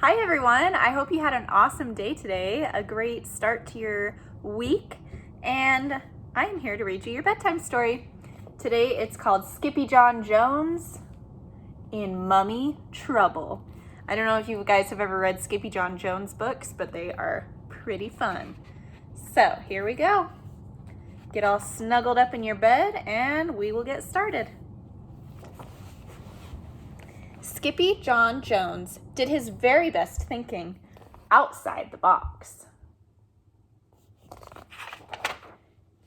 Hi everyone, I hope you had an awesome day today, a great start to your week, and I am here to read you your bedtime story. Today it's called Skippyjon Jones in Mummy Trouble. I don't know if you guys have ever read Skippyjon Jones books, but they are pretty fun. So here we go. Get all snuggled up in your bed and we will get started. Skippyjon Jones did his very best thinking outside the box.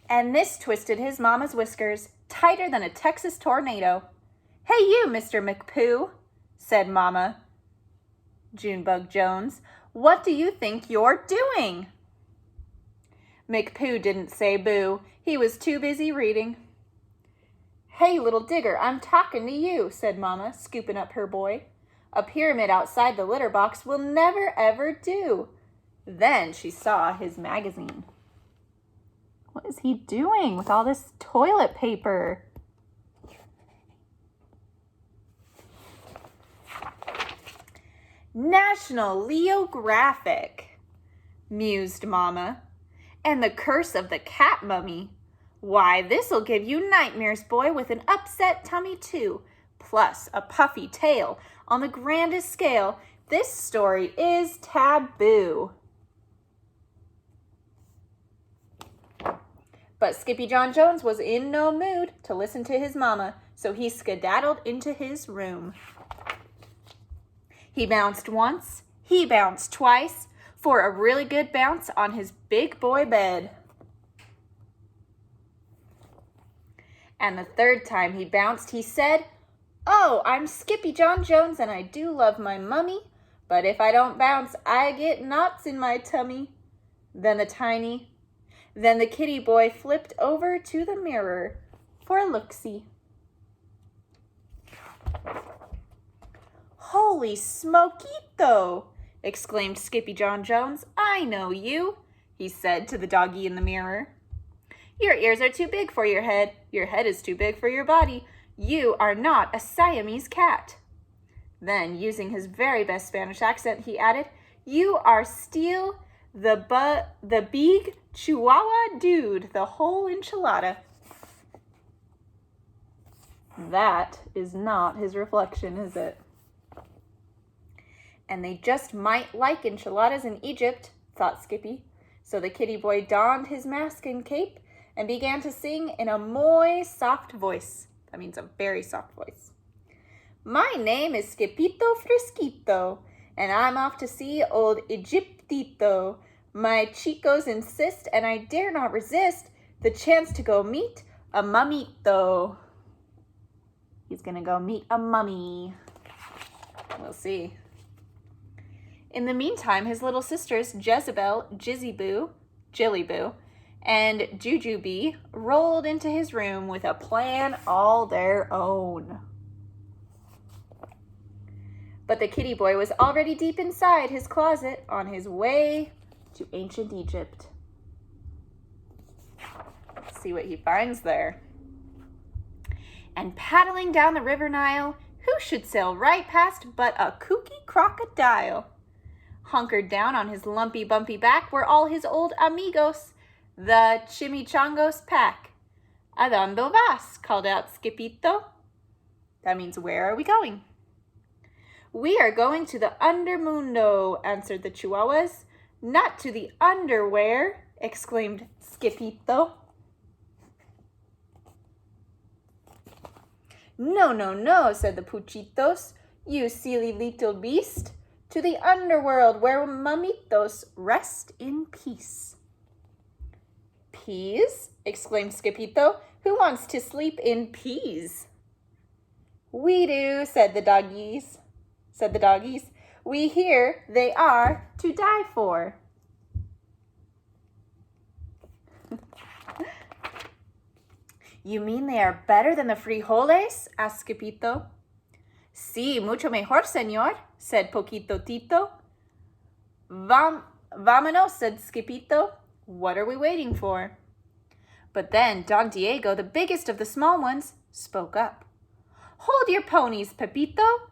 And this twisted his mama's whiskers tighter than a Texas tornado. "Hey you, Mr. McPoo," said Mama Junebug Jones, "what do you think you're doing?" McPoo didn't say boo. He was too busy reading. "Hey, little digger, I'm talking to you," said Mama, scooping up her boy. "A pyramid outside the litter box will never, ever do." Then she saw his magazine. What is he doing with all this toilet paper? "National Geographic," mused Mama. "And the curse of the cat mummy. Why, this'll give you nightmares, boy, with an upset tummy too, plus a puffy tail. On the grandest scale, this story is taboo." But Skippyjon Jones was in no mood to listen to his mama, so he skedaddled into his room. He bounced once, he bounced twice, for a really good bounce on his big boy bed. And the third time he bounced, he said, "Oh, I'm Skippyjon Jones and I do love my mummy, but if I don't bounce, I get knots in my tummy." Then the kitty boy flipped over to the mirror for a look-see. "Holy smokito!" exclaimed Skippyjon Jones. "I know you," he said to the doggy in the mirror. "Your ears are too big for your head. Your head is too big for your body. You are not a Siamese cat." Then, using his very best Spanish accent, he added, "You are still the big Chihuahua dude, the whole enchilada." That is not his reflection, is it? And they just might like enchiladas in Egypt, thought Skippy. So the kitty boy donned his mask and cape and began to sing in a muy soft voice. That means a very soft voice. "My name is Skippito Frisquito, and I'm off to see old Egyptito. My chicos insist, and I dare not resist the chance to go meet a mummito." He's gonna go meet a mummy. We'll see. In the meantime, his little sisters, Jezebel, Jizzyboo, Jillyboo, and Jujubee rolled into his room with a plan all their own. But the kitty boy was already deep inside his closet on his way to ancient Egypt. Let's see what he finds there. And paddling down the river Nile, who should sail right past but a kooky crocodile? Hunkered down on his lumpy bumpy back were all his old amigos, the Chimichangos pack. "¿A dónde vas?" called out Skippito. That means, where are we going? "We are going to the undermundo," answered the Chihuahuas. "Not to the underwear," exclaimed Skippito. "No, no, no," said the Puchitos. "You silly little beast. To the underworld where mamitos rest in peace." "Peas?" exclaimed Skippito. "Who wants to sleep in peas?" "We do," said the doggies. "We hear they are to die for." "You mean they are better than the frijoles?" asked Skippito. "Sí, mucho mejor, señor," said Poquito Tito. "Vámonos," said Skippito. "What are we waiting for?" But then Don Diego, the biggest of the small ones, spoke up. "Hold your ponies, Pepito.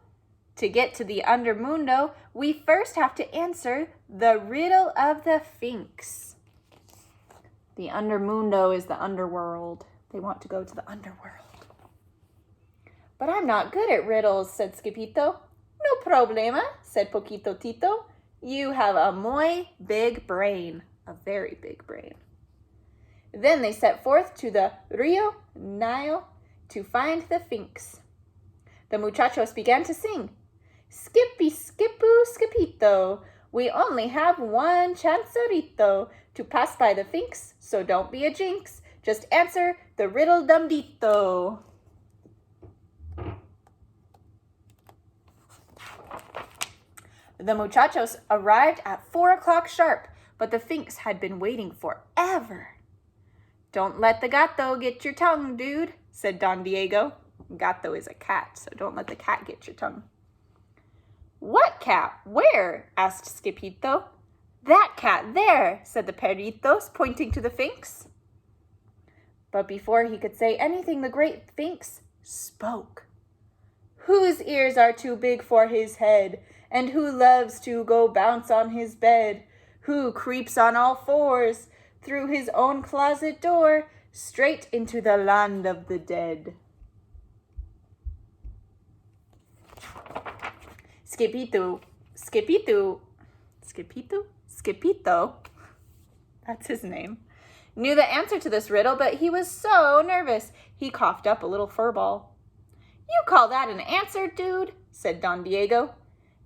To get to the Undermundo, we first have to answer the riddle of the Finks. The Undermundo is the underworld. They want to go to the underworld. But I'm not good at riddles, said Skippyto. No problema, said Poquito Tito. You have a muy big brain, a very big brain. Then they set forth to the Rio Nile to find the Finks. The muchachos began to sing. Skippy, skippu, skipito, we only have one chancerito to pass by the Finks, so don't be a jinx. Just answer the riddle dum dito. The muchachos arrived at 4 o'clock sharp, but the Finks had been waiting forever. Don't let the gato get your tongue, dude, said Don Diego. Gato is a cat, so don't let the cat get your tongue. What cat? Where? asked Skippyto. That cat there, said the perritos, pointing to the Finks. But before he could say anything, the great Finks spoke. Whose ears are too big for his head? And who loves to go bounce on his bed? Who creeps on all fours through his own closet door, straight into the land of the dead? Skippyto, that's his name, knew the answer to this riddle, but he was so nervous, he coughed up a little fur ball. You call that an answer, dude? Said Don Diego.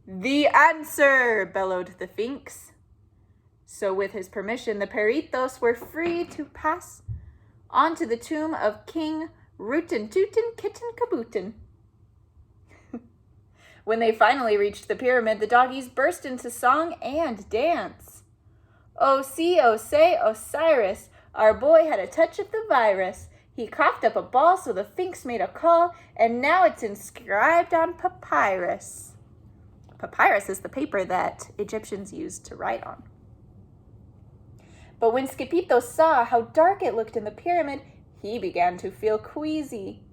The answer, bellowed the Finks. So with his permission, the perritos were free to pass on to the tomb of King Rootin' Tootin' Kitten Kabootin. When they finally reached the pyramid, the doggies burst into song and dance. Oh, see, oh, say, Osiris, our boy had a touch of the virus. He coughed up a ball, so the Finks made a call, and now it's inscribed on papyrus. Papyrus is the paper that Egyptians used to write on. But when Skippyto saw how dark it looked in the pyramid, he began to feel queasy.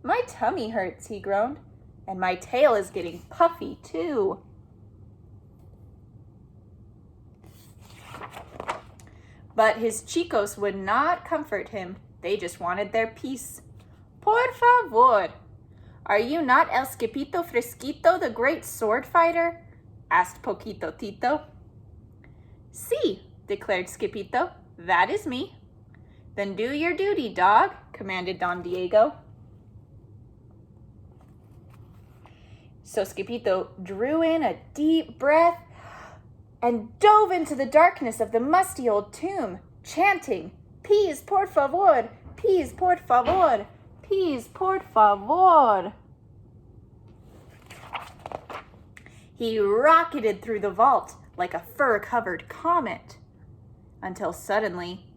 My tummy hurts, he groaned, and my tail is getting puffy too. But his chicos would not comfort him. They just wanted their peace. Por favor, are you not El Skippyto Fresquito, the great sword fighter? Asked Poquito Tito. Sí, declared Skippyto. That is me. Then do your duty, dog, commanded Don Diego. So Skippyto drew in a deep breath and dove into the darkness of the musty old tomb, chanting, Peas, por favor, peas, por favor, peas, por favor. He rocketed through the vault like a fur-covered comet, until suddenly,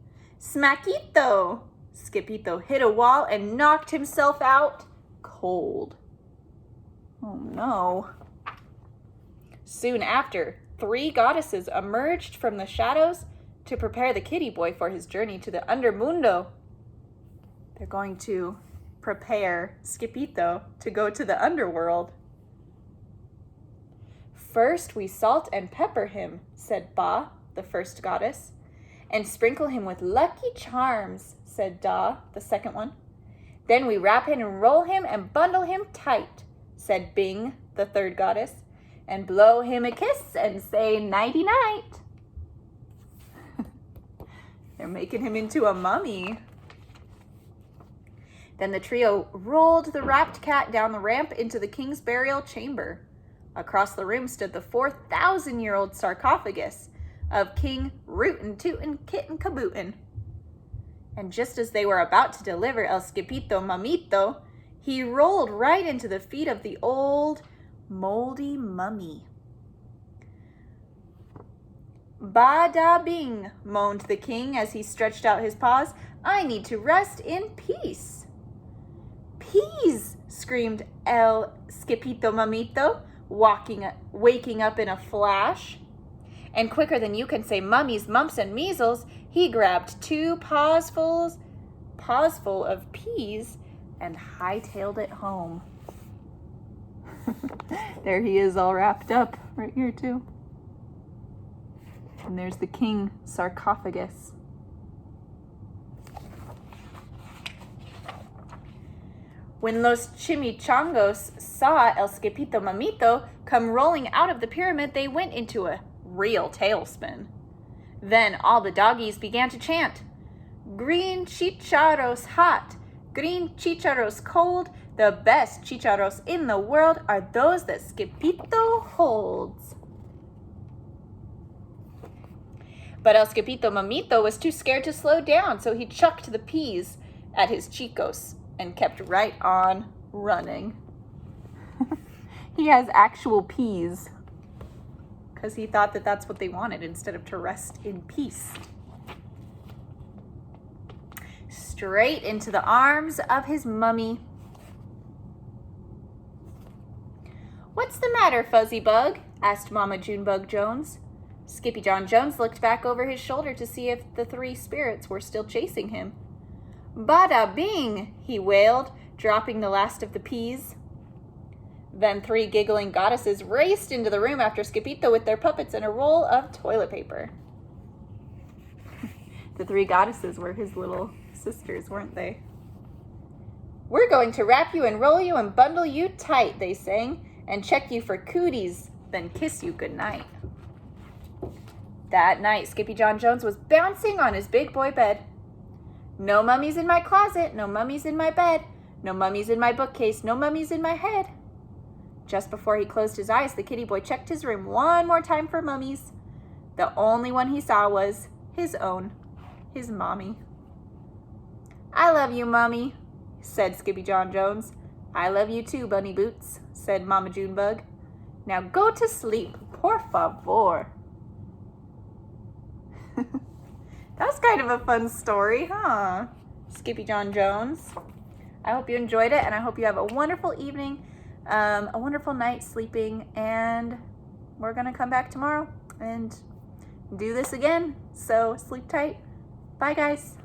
smackito! Skippyto hit a wall and knocked himself out cold. Oh no. Soon after, 3 goddesses emerged from the shadows to prepare the kitty boy for his journey to the Undermundo. They're going to prepare Skippyto to go to the underworld. First we salt and pepper him, said Ba, the first goddess, and sprinkle him with lucky charms, said Da, the second one. Then we wrap him and roll him and bundle him tight, said Bing, the third goddess, and blow him a kiss and say nighty-night. They're making him into a mummy. Then the trio rolled the wrapped cat down the ramp into the king's burial chamber. Across the room stood the 4,000-year-old sarcophagus of King Rootin' Tootin' Kitten Kabootin. And just as they were about to deliver El Skippyto Mamito, he rolled right into the feet of the old, moldy mummy. Bada bing, moaned the king as he stretched out his paws. I need to rest in peace. Peas, screamed El Skippyto Mamito, waking up in a flash. And quicker than you can say mummies, mumps, and measles, he grabbed 2 paws full of peas and hightailed it home. There he is all wrapped up right here too. And there's the king sarcophagus. When Los Chimichangos saw El Skipito Mamito come rolling out of the pyramid, they went into a real tailspin. Then all the doggies began to chant, "Green chicharros hot, green chicharros cold, the best chicharros in the world are those that Skippyjo holds." But El Skipito Mamito was too scared to slow down, so he chucked the peas at his chicos and kept right on running. He has actual peas because he thought that that's what they wanted instead of to rest in peace. Straight into the arms of his mummy. "What's the matter, Fuzzy Bug?" asked Mama Junebug Jones. Skippyjon Jones looked back over his shoulder to see if the three spirits were still chasing him. "Bada bing!" he wailed, dropping the last of the peas. Then three giggling goddesses raced into the room after Skippyjo with their puppets and a roll of toilet paper. The three goddesses were his little sisters, weren't they? "We're going to wrap you and roll you and bundle you tight," they sang, "and check you for cooties, then kiss you goodnight." That night, Skippyjon Jones was bouncing on his big boy bed. "No mummies in my closet, no mummies in my bed, no mummies in my bookcase, no mummies in my head." Just before he closed his eyes, the kitty boy checked his room one more time for mummies. The only one he saw was his own, his mommy. "I love you, Mommy," said Skippyjon Jones. "I love you too, Bunny Boots," said Mama Junebug. "Now go to sleep, por favor." That was kind of a fun story, huh? Skippyjon Jones. I hope you enjoyed it, and I hope you have a wonderful evening, a wonderful night sleeping, and we're going to come back tomorrow and do this again. So sleep tight. Bye, guys.